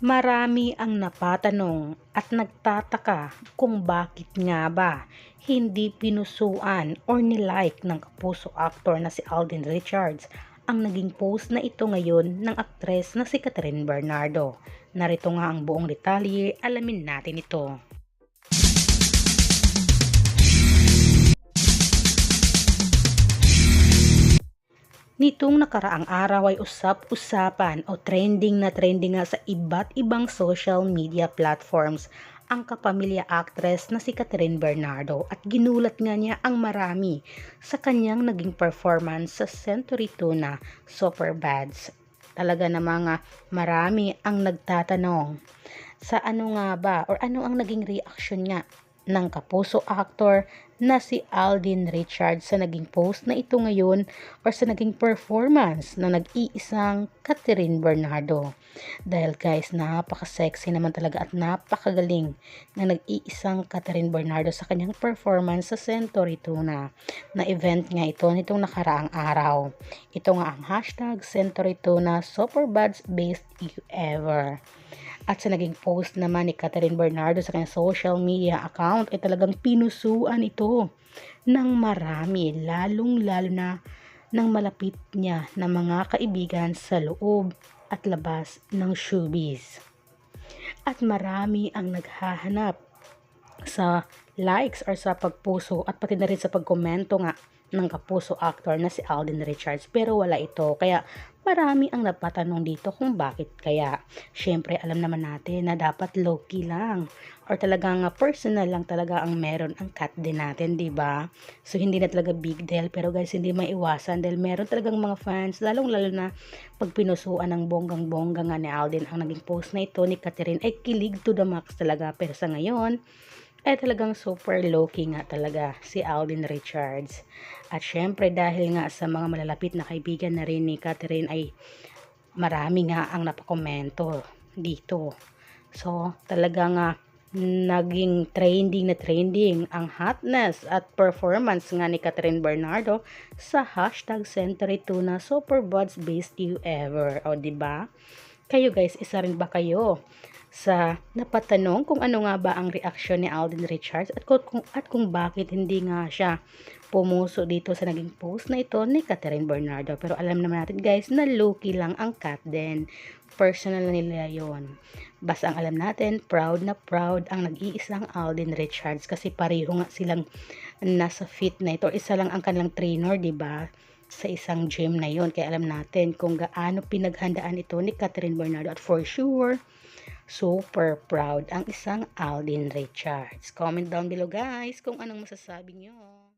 Marami ang napatanong at nagtataka kung bakit nga ba hindi pinusuan or nilike ng kapuso actor na si Alden Richards ang naging post na ito ngayon ng aktres na si Catherine Bernardo. Narito nga ang buong detalye, alamin natin ito. Nitong nakaraang araw ay usap-usapan o trending na trending nga sa iba't ibang social media platforms ang kapamilya actress na si Catherine Bernardo at ginulat nga niya ang marami sa kanyang naging performance sa Century Tuna Superbads. Talaga na mga marami ang nagtatanong sa ano nga ba or ano ang naging reaction niya ng kapuso actor na si Alden Richards sa naging post na ito ngayon or sa naging performance na nag-iisang Catherine Bernardo. Dahil guys, napaka-sexy naman talaga at napakagaling na nag-iisang Catherine Bernardo sa kanyang performance sa Century Tuna na event nga ito nitong nakaraang araw. Ito nga ang hashtag Century Tuna Superbads Best You Ever. At sa naging post naman ni Catherine Bernardo sa kanyang social media account ay talagang pinusuan ito ng marami, lalong-lalo na ng malapit niya na mga kaibigan sa loob at labas ng showbiz. At marami ang naghahanap sa likes or sa pagpuso at pati na rin sa pagkomento nga ng kapuso actor na si Alden Richards, pero wala ito. Kaya marami ang napatanong dito kung bakit kaya. Syempre alam naman natin na dapat low-key lang or talagang personal lang talaga ang meron ang cut din natin, di ba? So hindi na talaga big deal, pero guys hindi maiwasan dahil meron talagang mga fans, lalong lalo na pag pinusuan ng bonggang-bongga nga ni Alden ang naging post na ito ni Catherine ay kilig to the max talaga. Pero sa ngayon ay talagang super low-key nga talaga si Alden Richards. At syempre dahil nga sa mga malalapit na kaibigan na rin ni Catherine ay marami nga ang napakomento dito. So talagang naging trending na trending ang hotness at performance nga ni Catherine Bernardo sa hashtag Century Tuna Superbuds Best You Ever. O diba? Kayo guys, isa rin ba kayo sa napatanong kung ano nga ba ang reaksyon ni Alden Richards at kung bakit hindi nga siya pumuso dito sa naging post na ito ni Catherine Bernardo. Pero alam naman natin guys na low-key lang ang cut din. Personal na nila yon. Basta ang alam natin, proud na proud ang nag-iisang Alden Richards kasi pareho nga silang nasa fit na ito. Isa lang ang kanilang trainer, di ba? Sa isang gym na yon. Kaya alam natin kung gaano pinaghandaan ito ni Catherine Bernardo at for sure super proud ang isang Alden Richards. Comment down below guys kung anong masasabi nyo.